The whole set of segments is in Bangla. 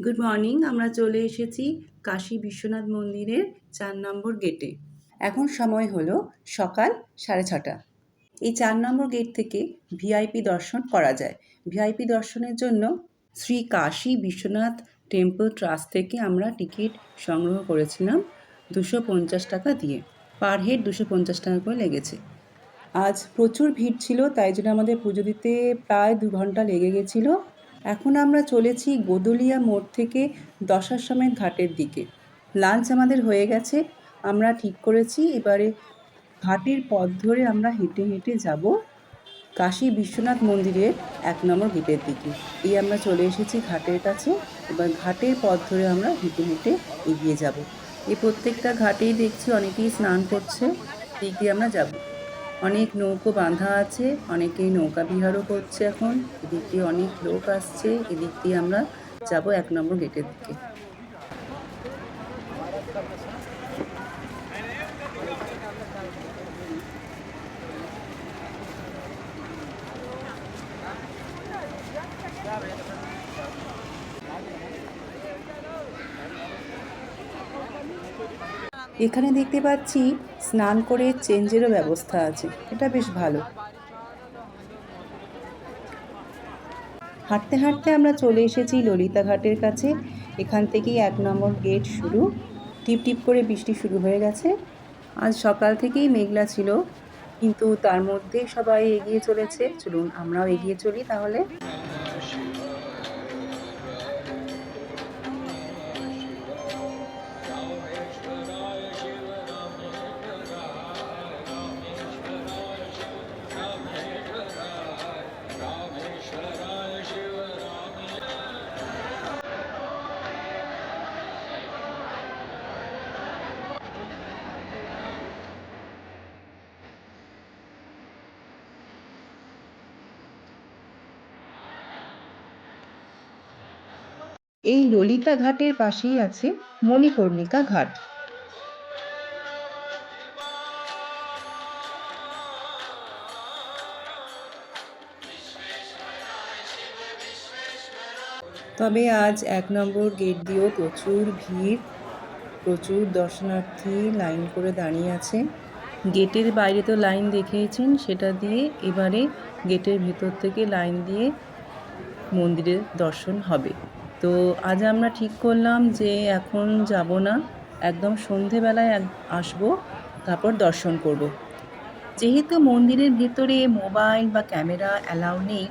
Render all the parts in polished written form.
Good morning. আমরা চলে এসেছি কাশী বিশ্বনাথ মন্দিরের ৪ নম্বর গেটে। এখন সময় হলো সকাল 6:30। এই ৪ নম্বর গেট থেকে ভিআইপি দর্শন করা যায়। ভিআইপি দর্শনের জন্য শ্রী কাশী বিশ্বনাথ টেম্পল ট্রাস্ট থেকে আমরা টিকিট সংগ্রহ করেছিলাম 250 টাকা দিয়ে। পার হেড 250 টাকা করে লেগেছে। আজ প্রচুর ভিড় ছিল, তাই জন্য আমাদের পুজো দিতে প্রায় 2 ঘন্টা লেগে গেছিলো। এখন আমরা চলেছি গোদলিয়া মোড় থেকে দশাশ্বমেধ ঘাটের দিকে। লাঞ্চ আমাদের হয়ে গেছে। আমরা ঠিক করেছি এবারে ঘাটের পথ ধরে আমরা হেঁটে হেঁটে যাব কাশী বিশ্বনাথ মন্দিরের 1 নম্বর গেটের দিকে। এই আমরা চলে এসেছি ঘাটের কাছে। এবার ঘাটের পথ ধরে আমরা হেঁটে হেঁটে এগিয়ে যাব। এই প্রত্যেকটা ঘাটেই দেখছি অনেকেই স্নান করছে, দিক দিয়ে আমরা যাব। অনেক নৌকো বাঁধা আছে, অনেকেই নৌকা বিহারও করছে। এখন এদিক দিয়ে অনেক লোক আসছে, এদিক দিয়ে আমরা যাব 1 নম্বর গেটের দিকে। এখানে দেখতে পাচ্ছি স্নান করে চেঞ্জেরও ব্যবস্থা আছে, এটা বেশ ভালো। হাঁটতে হাঁটতে আমরা চলে এসেছি ললিতা ঘাটের কাছে। এখান থেকেই 1 নম্বর গেট শুরু। টিপ টিপ করে বৃষ্টি শুরু হয়ে গেছে। আজ সকাল থেকেই মেঘলা ছিল, কিন্তু তার মধ্যে সবাই এগিয়ে চলেছে। চলুন আমরাও এগিয়ে চলি তাহলে। এই ললিতা ঘাটের পাশেই আছে মণিকর্ণিকা ঘাট। তবে আজ 1 নম্বর গেট দিয়েও প্রচুর ভিড়, প্রচুর দর্শনার্থী লাইন করে দাঁড়িয়ে আছে। গেটের বাইরে তো লাইন দেখিয়েছেন, সেটা দিয়ে এবারে গেটের ভেতর থেকে লাইন দিয়ে মন্দিরের দর্শন হবে। তো আজ আমরা ঠিক করলাম যে এখন যাব না, একদম সন্ধেবেলায় আসবো, তারপর দর্শন করব। যেহেতু মন্দিরের ভেতরে মোবাইল বা ক্যামেরা অ্যালাউ নেই,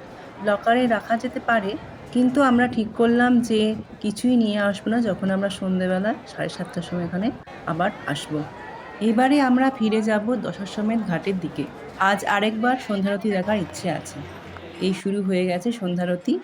লকারে রাখা যেতে পারে, কিন্তু আমরা ঠিক করলাম যে কিছুই নিয়ে আসবো না যখন আমরা সন্ধেবেলা 7:30টার সময় এখানে আবার আসবো। এবারে আমরা ফিরে যাব দশাশ্বমেধ ঘাটের দিকে। আজ আরেকবার সন্ধ্যারতি দেখার ইচ্ছে আছে। এই শুরু হয়ে গেছে সন্ধ্যারতি।